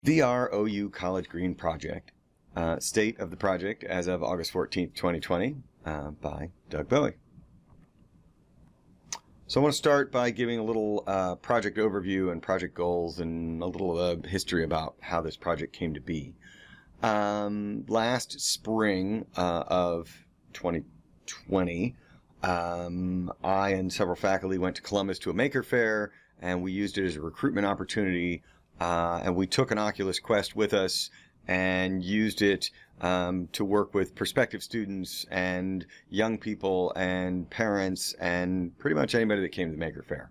VR OU College Green Project. State of the project as of August 14th, 2020 by Doug Bowie. So I want to start by giving a little project overview and project goals and a little history about how this project came to be. Last spring of 2020, I and several faculty went to Columbus to a maker fair, and we used it as a recruitment opportunity, and we took an Oculus Quest with us and used it to work with prospective students and young people and parents and pretty much anybody that came to the maker fair.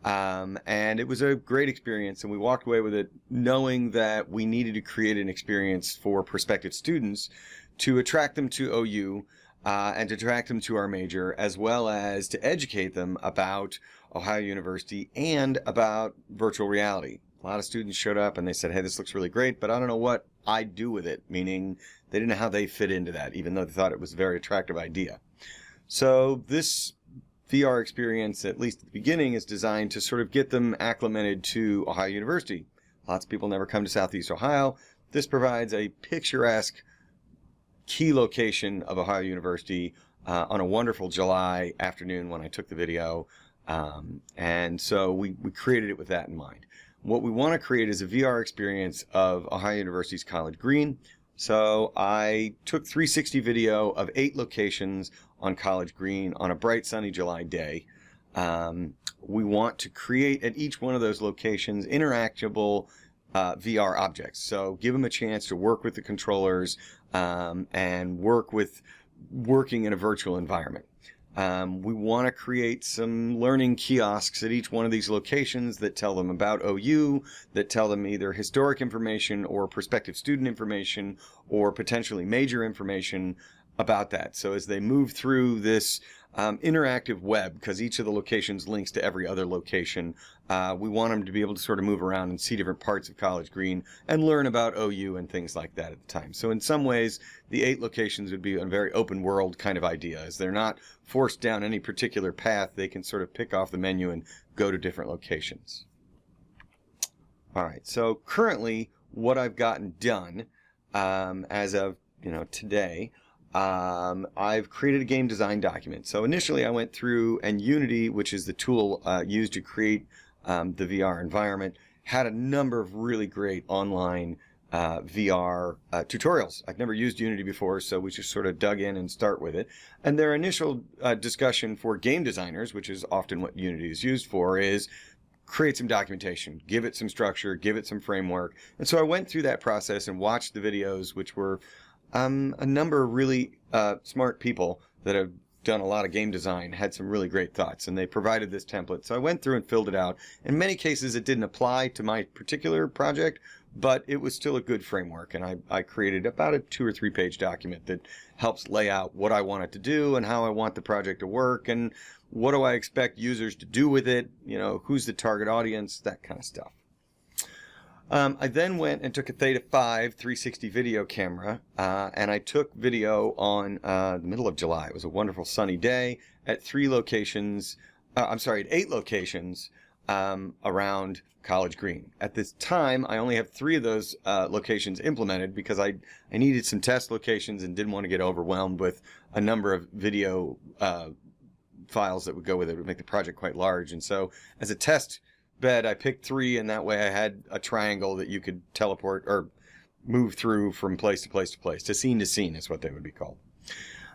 And it was a great experience, and we walked away with it knowing that we needed to create an experience for prospective students to attract them to OU and to attract them to our major, as well as to educate them about Ohio University and about virtual reality. A lot of students showed up and they said, hey, this looks really great, but I don't know what I'd do with it, meaning they didn't know how they fit into that, even though they thought it was a very attractive idea. So this VR experience, at least at the beginning, is designed to sort of get them acclimated to Ohio University. Lots of people never come to Southeast Ohio. This provides a picturesque key location of Ohio University on a wonderful July afternoon when I took the video. And so we created it with that in mind. What we want to create is a VR experience of Ohio University's College Green. So I took 360 video of 8 locations on College Green on a bright sunny July day. We want to create at each one of those locations interactable VR objects. So give them a chance to work with the controllers and working in a virtual environment. We want to create some learning kiosks at each one of these locations that tell them about OU, that tell them either historic information or prospective student information or potentially major information about that. So as they move through this interactive web, because each of the locations links to every other location, we want them to be able to sort of move around and see different parts of College Green and learn about OU and things like that at the time. So in some ways, the 8 locations would be a very open world kind of idea. As they're not forced down any particular path, they can sort of pick off the menu and go to different locations. All right, so currently what I've gotten done as of today, I've created a game design document. So initially I went through, and Unity, which is the tool used to create the VR environment, had a number of really great online VR tutorials. I've never used Unity before, so we just sort of dug in and start with it. And their initial discussion for game designers, which is often what Unity is used for, is create some documentation, give it some structure, give it some framework. And so I went through that process and watched the videos, which were a number of really smart people that have done a lot of game design, had some really great thoughts, and they provided this template. So I went through and filled it out. In many cases, it didn't apply to my particular project, but it was still a good framework, and I created about a 2 or 3 page document that helps lay out what I want it to do and how I want the project to work and what do I expect users to do with it, who's the target audience, that kind of stuff. I then went and took a Theta 5 360 video camera, and I took video on the middle of July. It was a wonderful sunny day at 8 locations around College Green. At this time, I only have 3 of those locations implemented because I needed some test locations and didn't want to get overwhelmed with a number of video files that would go with it. It would make the project quite large. And so as a test bed, I picked 3, and that way I had a triangle that you could teleport or move through from place to place to place. To scene is what they would be called.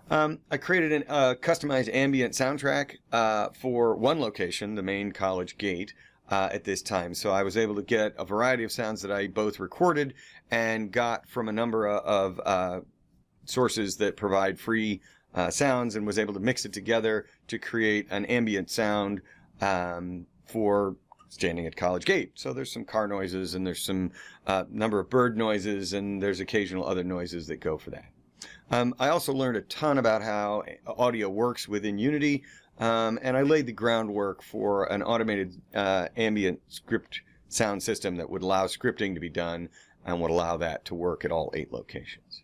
I created a customized ambient soundtrack for one location, the main college gate, at this time. So I was able to get a variety of sounds that I both recorded and got from a number of sources that provide free sounds, and was able to mix it together to create an ambient sound for standing at College Gate. So there's some car noises, and there's some number of bird noises, and there's occasional other noises that go for that. I also learned a ton about how audio works within Unity, and I laid the groundwork for an automated ambient script sound system that would allow scripting to be done and would allow that to work at all 8 locations.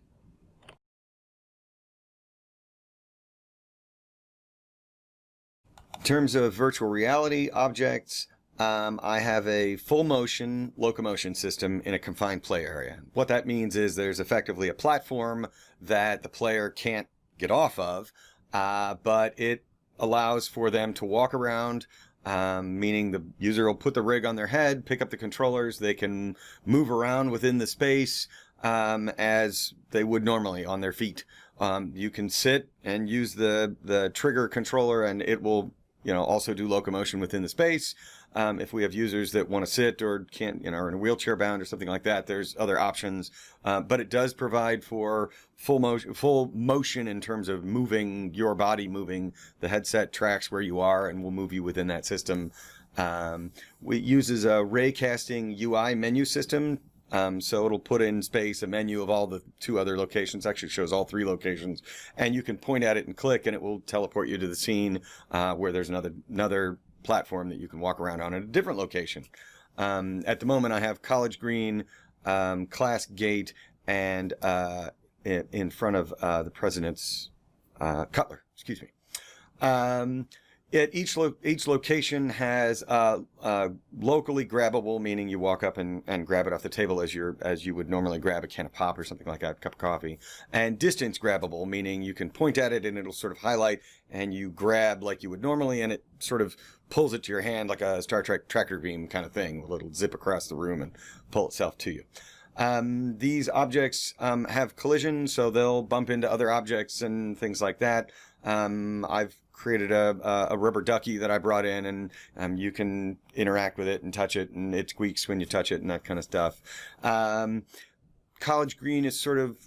In terms of virtual reality objects, I have a full motion locomotion system in a confined play area. What that means is there's effectively a platform that the player can't get off of, but it allows for them to walk around, meaning the user will put the rig on their head, pick up the controllers, they can move around within the space as they would normally on their feet. You can sit and use the trigger controller, and it will, also do locomotion within the space. If we have users that want to sit or can't, are in a wheelchair bound or something like that, there's other options. But it does provide for full motion in terms of moving your body, moving the headset tracks where you are and will move you within that system. It uses a raycasting UI menu system. So it'll put in space a menu of all the 2 other locations, actually shows all 3 locations, and you can point at it and click and it will teleport you to the scene where there's another platform that you can walk around on at a different location. At the moment I have College Green, Class Gate, and in front of the President's Cutler, excuse me. Each location has locally grabbable, meaning you walk up and grab it off the table as you would normally grab a can of pop or something like that, a cup of coffee. And distance grabbable, meaning you can point at it and it'll sort of highlight and you grab like you would normally, and it sort of pulls it to your hand like a Star Trek tractor beam kind of thing. It'll zip across the room and pull itself to you. These objects have collision, so they'll bump into other objects and things like that. I've created a rubber ducky that I brought in, and you can interact with it and touch it, and it squeaks when you touch it and that kind of stuff. College Green is sort of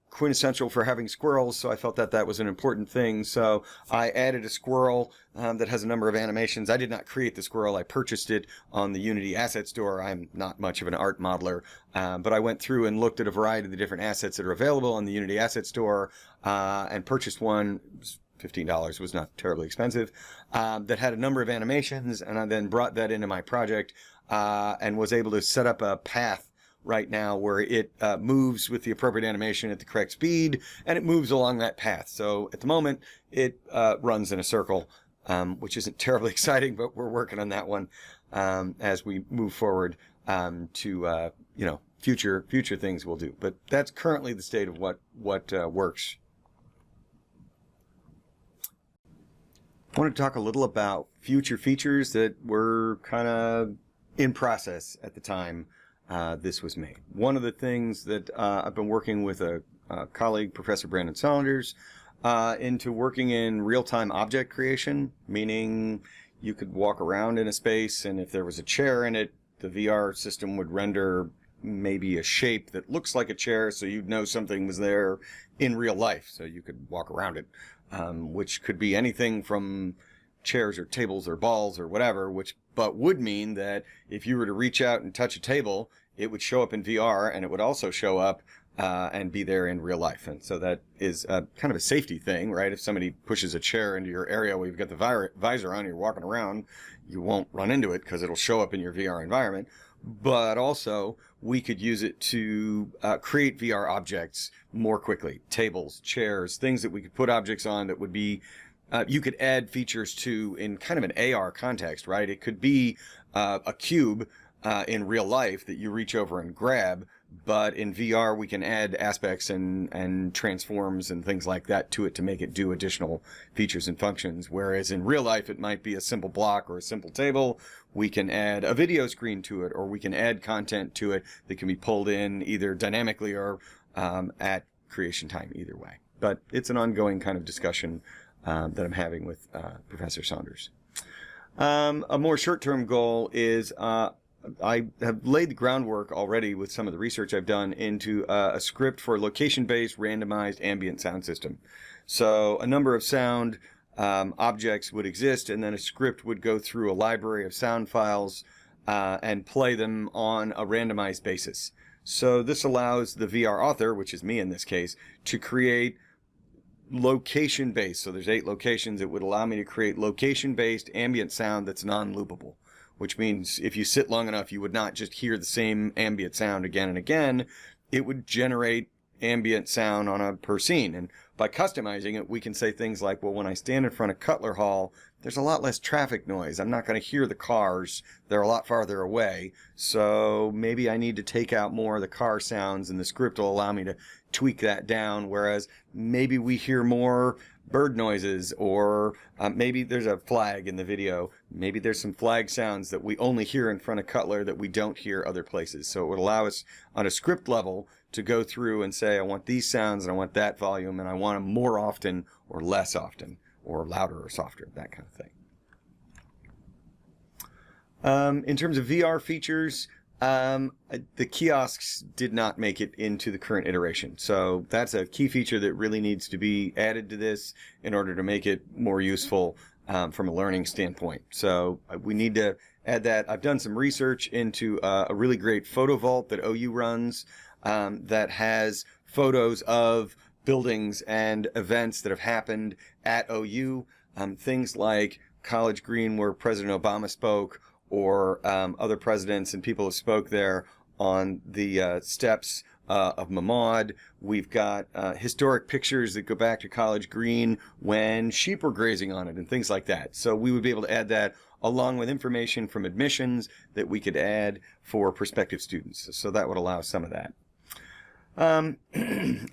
quintessential for having squirrels, so I felt that was an important thing. So I added a squirrel that has a number of animations. I did not create the squirrel. I purchased it on the Unity Asset Store. I'm not much of an art modeler, but I went through and looked at a variety of the different assets that are available on the Unity Asset Store and purchased one. $15 was not terribly expensive, that had a number of animations, and I then brought that into my project and was able to set up a path right now where it moves with the appropriate animation at the correct speed, and it moves along that path. So at the moment it runs in a circle, which isn't terribly exciting, but we're working on that one as we move forward to future things we'll do. But that's currently the state of what works. I want to talk a little about future features that were kind of in process at the time this was made. One of the things that I've been working with a colleague, Professor Brandon Saunders, into working in real-time object creation, meaning you could walk around in a space, and if there was a chair in it, the VR system would render maybe a shape that looks like a chair, so you'd know something was there in real life, so you could walk around it. Which could be anything from chairs or tables or balls or whatever, but would mean that if you were to reach out and touch a table, it would show up in VR, and it would also show up and be there in real life. And so that is kind of a safety thing, right? If somebody pushes a chair into your area where you've got the visor on, you're walking around, you won't run into it because it'll show up in your VR environment. But also, we could use it to create VR objects more quickly. Tables, chairs, things that we could put objects on that would be, you could add features to in kind of an AR context, right? It could be a cube in real life that you reach over and grab, but in VR we can add aspects and transforms and things like that to it to make it do additional features and functions. Whereas in real life it might be a simple block or a simple table. We can add a video screen to it, or we can add content to it that can be pulled in either dynamically or at creation time, either way. But it's an ongoing kind of discussion that I'm having with Professor Saunders. A more short-term goal is I have laid the groundwork already with some of the research I've done into a script for location-based randomized ambient sound system. So a number of sound objects would exist, and then a script would go through a library of sound files and play them on a randomized basis. So this allows the VR author, which is me in this case, to create location-based. So there's 8 locations. It would allow me to create location-based ambient sound that's non-loopable, which means if you sit long enough, you would not just hear the same ambient sound again and again. It would generate ambient sound on a per scene. And by customizing it, we can say things like, well, when I stand in front of Cutler Hall, there's a lot less traffic noise. I'm not going to hear the cars. They're a lot farther away. So maybe I need to take out more of the car sounds, and the script will allow me to tweak that down. Whereas maybe we hear more bird noises, or maybe there's a flag in the video. Maybe there's some flag sounds that we only hear in front of Cutler that we don't hear other places. So it would allow us on a script level to go through and say, I want these sounds and I want that volume, and I want them more often or less often, or louder or softer, that kind of thing. In terms of VR features, the kiosks did not make it into the current iteration. So that's a key feature that really needs to be added to this in order to make it more useful from a learning standpoint. So we need to add that. I've done some research into a really great photo vault that OU runs that has photos of buildings and events that have happened at OU. Things like College Green, where President Obama spoke, or other presidents and people have spoke there on the steps of Mahmoud. We've got historic pictures that go back to College Green when sheep were grazing on it and things like that. So we would be able to add that along with information from admissions that we could add for prospective students. So that would allow some of that. I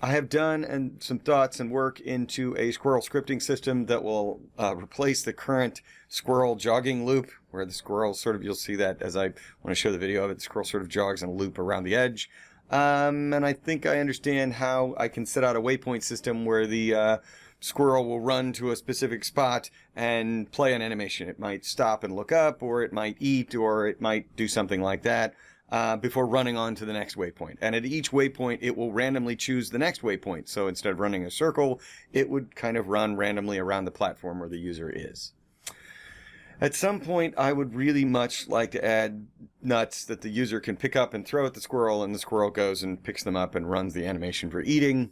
have done some thoughts and work into a squirrel scripting system that will replace the current squirrel jogging loop, where the squirrel sort of, you'll see that as I want to show the video of it, the squirrel sort of jogs in a loop around the edge. And I think I understand how I can set out a waypoint system where the squirrel will run to a specific spot and play an animation. It might stop and look up, or it might eat, or it might do something like that. Before running on to the next waypoint. And at each waypoint, it will randomly choose the next waypoint. So instead of running a circle, it would kind of run randomly around the platform where the user is. At some point, I would really much like to add nuts that the user can pick up and throw at the squirrel, and the squirrel goes and picks them up and runs the animation for eating.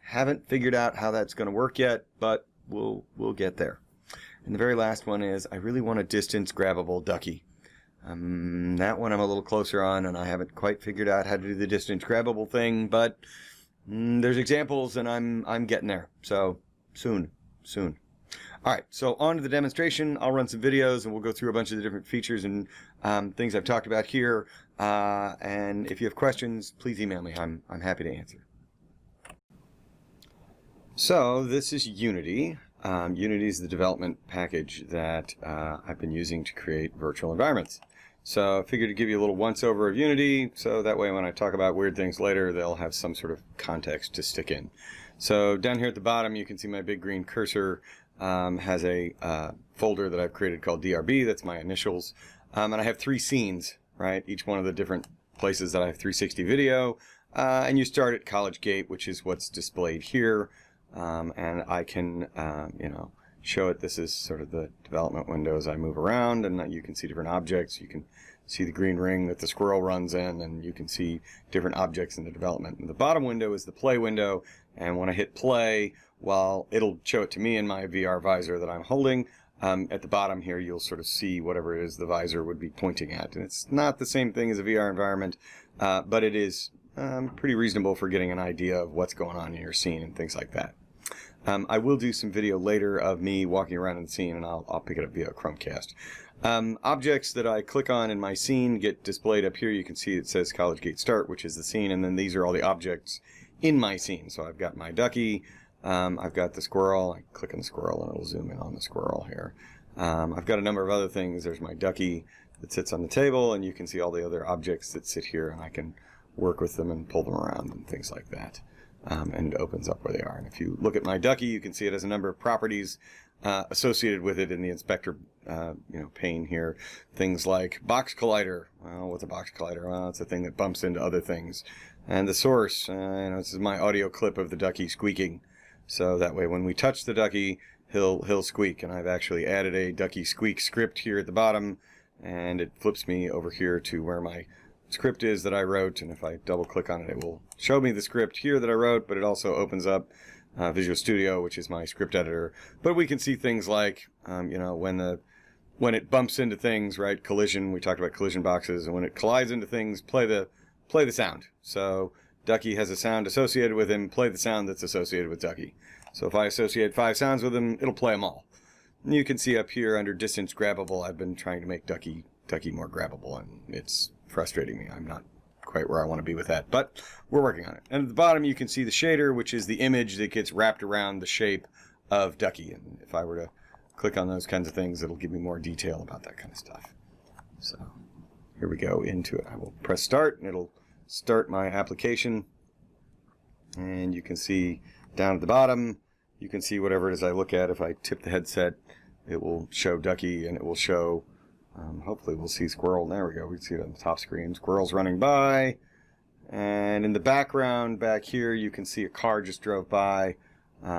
Haven't figured out how that's going to work yet, but we'll get there. And the very last one is, I really want a distance grabbable ducky. That one I'm a little closer on, and I haven't quite figured out how to do the distance grabbable thing, but there's examples, and I'm getting there. So soon. All right, so on to the demonstration. I'll run some videos, and we'll go through a bunch of the different features and things I've talked about here. And if you have questions, please email me. I'm happy to answer. So this is Unity. Unity is the development package that I've been using to create virtual environments. So I figured to give you a little once-over of Unity, so that way when I talk about weird things later, they'll have some sort of context to stick in. So down here at the bottom, you can see my big green cursor has a folder that I've created called DRB. That's my initials. And I have 3 scenes, right? Each one of the different places that I have 360 video. And you start at College Gate, which is what's displayed here. And I can, show it. This is sort of the development window as I move around, and you can see different objects. You can see the green ring that the squirrel runs in, and you can see different objects in the development. And the bottom window is the play window, and when I hit play, well, it'll show it to me in my VR visor that I'm holding. At the bottom here, you'll sort of see whatever it is the visor would be pointing at. And it's not the same thing as a VR environment, but it is pretty reasonable for getting an idea of what's going on in your scene and things like that. I will do some video later of me walking around in the scene, and I'll pick it up via Chromecast. Objects that I click on in my scene get displayed up here. You can see it says College Gate Start, which is the scene, and then these are all the objects in my scene. So I've got my ducky, I've got the squirrel. I click on the squirrel and it'll zoom in on the squirrel here. I've got a number of other things. There's my ducky that sits on the table, and you can see all the other objects that sit here, and I can work with them and pull them around and things like that. And it opens up where they are. And if you look at my ducky, you can see it has a number of properties associated with it in the inspector pane here. Things like box collider. Well, what's a box collider? Well, it's a thing that bumps into other things. And the source, this is my audio clip of the ducky squeaking. So that way when we touch the ducky, he'll squeak. And I've actually added a ducky squeak script here at the bottom, and it flips me over here to where my script is that I wrote, and if I double click on it, it will show me the script here that I wrote, but it also opens up Visual Studio, which is my script editor. But we can see things like, when it bumps into things, right? Collision. We talked about collision boxes, and when it collides into things, play the sound. So Ducky has a sound associated with him. Play the sound that's associated with Ducky. So if I associate 5 sounds with him, it'll play them all. You can see up here under distance grabbable, I've been trying to make Ducky more grabbable, and it's frustrating me. I'm not quite where I want to be with that, but we're working on it. And at the bottom you can see the shader, which is the image that gets wrapped around the shape of Ducky. And if I were to click on those kinds of things, it'll give me more detail about that kind of stuff. So here we go into it. I will press start, and it'll start my application. And you can see down at the bottom, you can see whatever it is I look at. If I tip the headset, it will show Ducky, and it will show, hopefully we'll see Squirrel. There we go. We can see it on the top screen. Squirrel's running by. And in the background back here, you can see a car just drove by,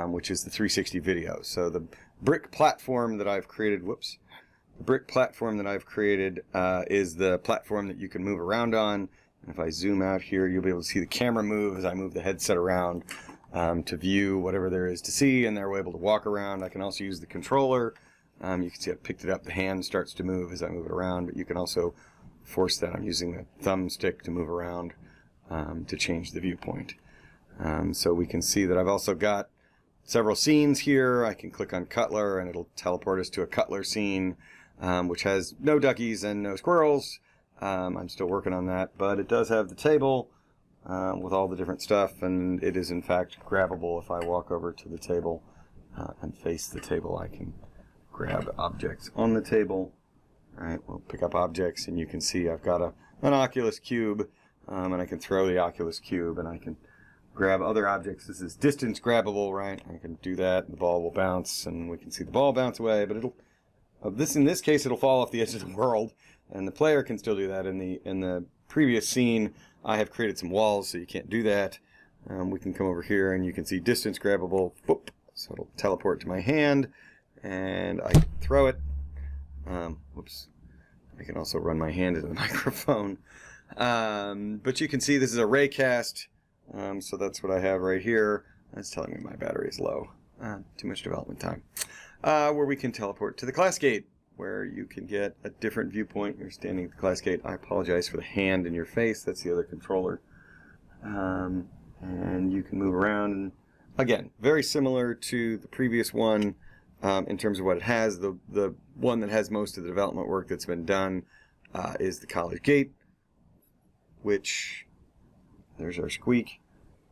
which is the 360 video. So the brick platform that I've created, the brick platform that I've created is the platform that you can move around on. And if I zoom out here, you'll be able to see the camera move as I move the headset around to view whatever there is to see, and they're able to walk around. I can also use the controller. You can see I've picked it up. The hand starts to move as I move it around, but you can also force that. I'm using the thumbstick to move around to change the viewpoint. So we can see that I've also got several scenes here. I can click on Cutler, and it'll teleport us to a Cutler scene, which has no duckies and no squirrels. I'm still working on that, but it does have the table with all the different stuff, and it is in fact grabbable. If I walk over to the table and face the table, I can grab objects on the table. All right, we'll pick up objects, and you can see I've got an Oculus Cube, and I can throw the Oculus Cube, and I can grab other objects. This is distance grabbable, right? I can do that, and the ball will bounce, and we can see the ball bounce away, but in this case, it'll fall off the edge of the world, and the player can still do that. In the previous scene, I have created some walls, so you can't do that. We can come over here, and you can see distance grabbable. Whoop. So it'll teleport to my hand, and I throw it. Whoops. I can also run my hand into the microphone. But you can see this is a raycast, so that's what I have right here. That's telling me my battery is low. Too much development time. Where we can teleport to the class gate, where you can get a different viewpoint. You're standing at the class gate. I apologize for the hand in your face. That's the other controller. And you can move around. Again, very similar to the previous one in terms of what it has. The one that has most of the development work that's been done is the college gate, which, there's our squeak.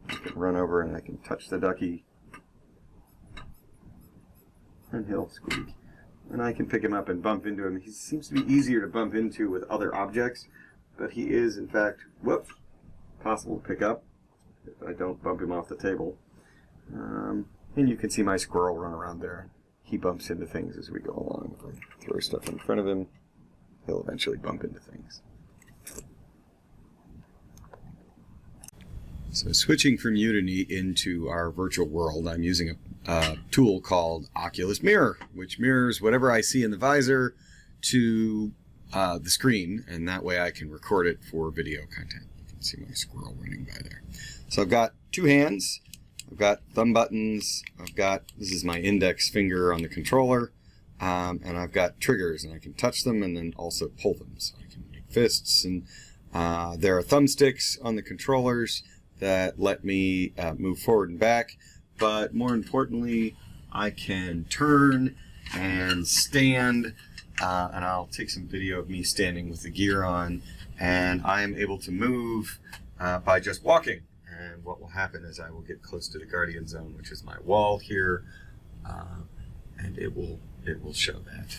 I can run over and I can touch the ducky, and he'll squeak. And I can pick him up and bump into him. He seems to be easier to bump into with other objects, but he is, in fact, possible to pick up if I don't bump him off the table. And you can see my squirrel run around there. He bumps into things as we go along. If I throw stuff in front of him, he'll eventually bump into things. So switching from Unity into our virtual world, I'm using a tool called Oculus Mirror, which mirrors whatever I see in the visor to the screen, and that way I can record it for video content. You can see my squirrel running by there. So I've got two hands, I've got thumb buttons, this is my index finger on the controller, and I've got triggers, and I can touch them and then also pull them. So I can make fists, and there are thumbsticks on the controllers that let me move forward and back, but more importantly, I can turn and stand, and I'll take some video of me standing with the gear on, and I am able to move by just walking. And what will happen is I will get close to the Guardian Zone, which is my wall here, and it will show that.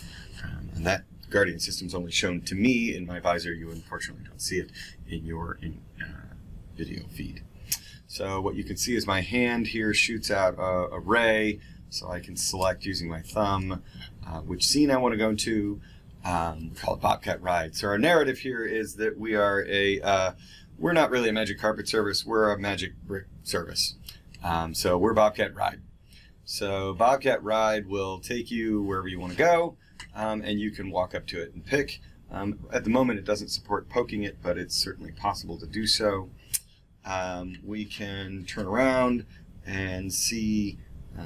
And that Guardian system is only shown to me in my visor. You unfortunately don't see it in your video feed. So what you can see is my hand here shoots out a ray, so I can select using my thumb which scene I want to go to. We call it Bobcat Ride. So our narrative here is that we are we're not really a Magic Carpet service, we're a Magic Brick service. So we're Bobcat Ride. So Bobcat Ride will take you wherever you want to go, and you can walk up to it and pick. At the moment it doesn't support poking it, but it's certainly possible to do so. We can turn around and see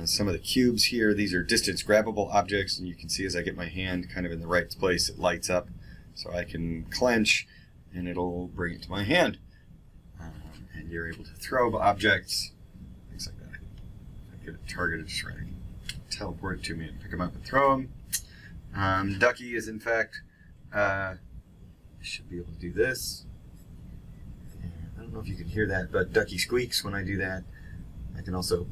some of the cubes here. These are distance grabbable objects, and you can see as I get my hand kind of in the right place, it lights up. So I can clench and it'll bring it to my hand. And you're able to throw objects, things like that. If I get it targeted just right, I can teleport it to me and pick them up and throw them. Ducky is in fact, I should be able to do this. I don't know if you can hear that, but Ducky squeaks when I do that. I can also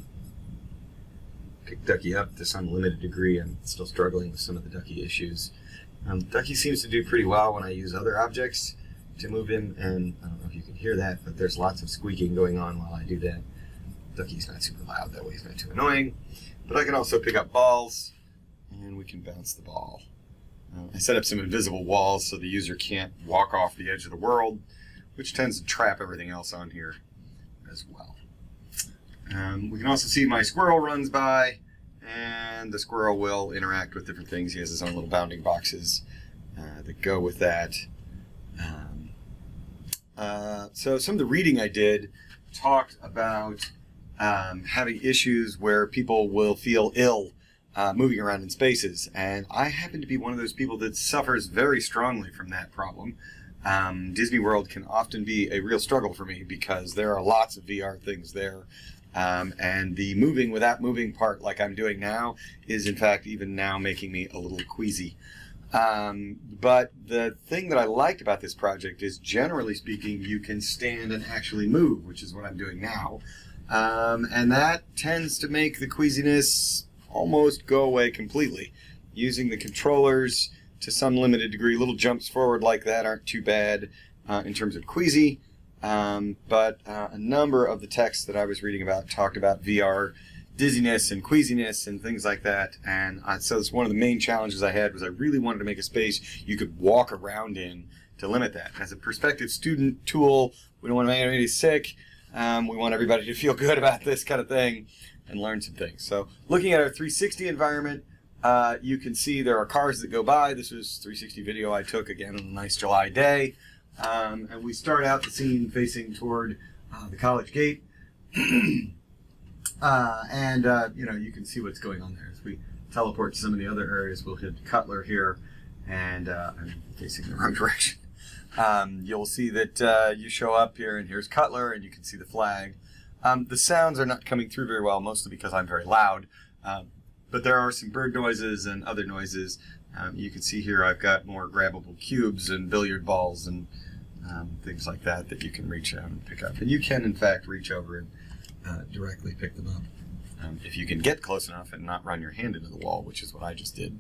pick Ducky up to some limited degree. I'm still struggling with some of the Ducky issues. Ducky seems to do pretty well when I use other objects to move him, and I don't know if you can hear that, but there's lots of squeaking going on while I do that. Ducky's not super loud, that way he's not too annoying. But I can also pick up balls, and we can bounce the ball. I set up some invisible walls so the user can't walk off the edge of the world, which tends to trap everything else on here as well. We can also see my squirrel runs by, and the squirrel will interact with different things. He has his own little bounding boxes that go with that. So some of the reading I did talked about having issues where people will feel ill moving around in spaces, and I happen to be one of those people that suffers very strongly from that problem. Disney World can often be a real struggle for me because there are lots of VR things there. And the moving without moving part, like I'm doing now, is in fact even now making me a little queasy. But the thing that I liked about this project is, generally speaking, you can stand and actually move, which is what I'm doing now. And that tends to make the queasiness almost go away completely. Using the controllers to some limited degree, little jumps forward like that aren't too bad in terms of queasy. But a number of the texts that I was reading about talked about VR dizziness and queasiness and things like that. And so it's one of the main challenges I had was I really wanted to make a space you could walk around in to limit that. As a prospective student tool, we don't want to make anybody sick. We want everybody to feel good about this kind of thing and learn some things. So looking at our 360 environment, you can see there are cars that go by. This was 360 video I took again on a nice July day. And we start out the scene facing toward the college gate. You can see what's going on there. As we teleport to some of the other areas, we'll hit Cutler here, and I'm facing the wrong direction. You'll see that you show up here, and here's Cutler, and you can see the flag. The sounds are not coming through very well, mostly because I'm very loud, but there are some bird noises and other noises. You can see here I've got more grabbable cubes and billiard balls and things like that that you can reach out and pick up. And you can, in fact, reach over and directly pick them up if you can get close enough and not run your hand into the wall, which is what I just did.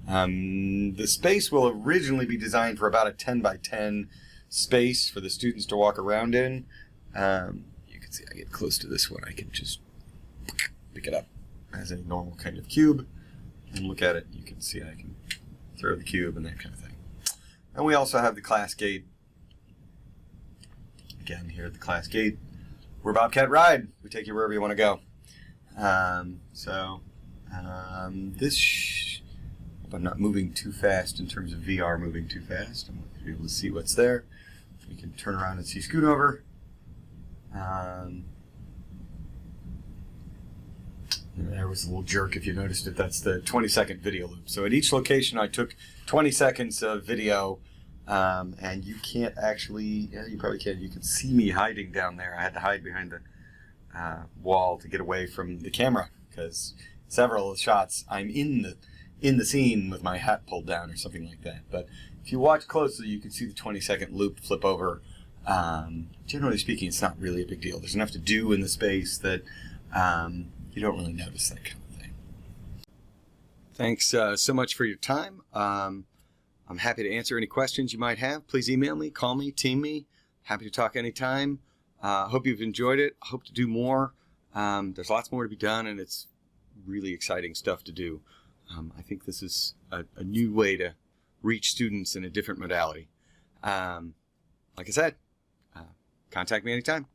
The space will originally be designed for about a 10 by 10 space for the students to walk around in. You can see I get close to this one. I can just pick it up as a normal kind of cube and look at it. You can see I can throw the cube and that kind of thing. And we also have the class gate. Again, here at the class gate, we're Bobcat Ride. We take you wherever you want to go. Hope I'm not moving too fast in terms of VR moving too fast. I'm going to be able to see what's there. We can turn around and see Schoonover. There was a little jerk if you noticed it. That's the 20-second video loop. So at each location I took 20 seconds of video, and you can't actually, yeah, you probably can. You can see me hiding down there. I had to hide behind the wall to get away from the camera because several of the shots I'm in the scene with my hat pulled down or something like that. But if you watch closely, you can see the 20-second loop flip over. Generally speaking, it's not really a big deal. There's enough to do in the space that you don't really notice that kind of thing. Thanks so much for your time. I'm happy to answer any questions you might have. Please email me, call me, team me. Happy to talk anytime. Hope you've enjoyed it. Hope to do more. There's lots more to be done, and it's really exciting stuff to do. I think this is a new way to reach students in a different modality. Like I said, contact me anytime.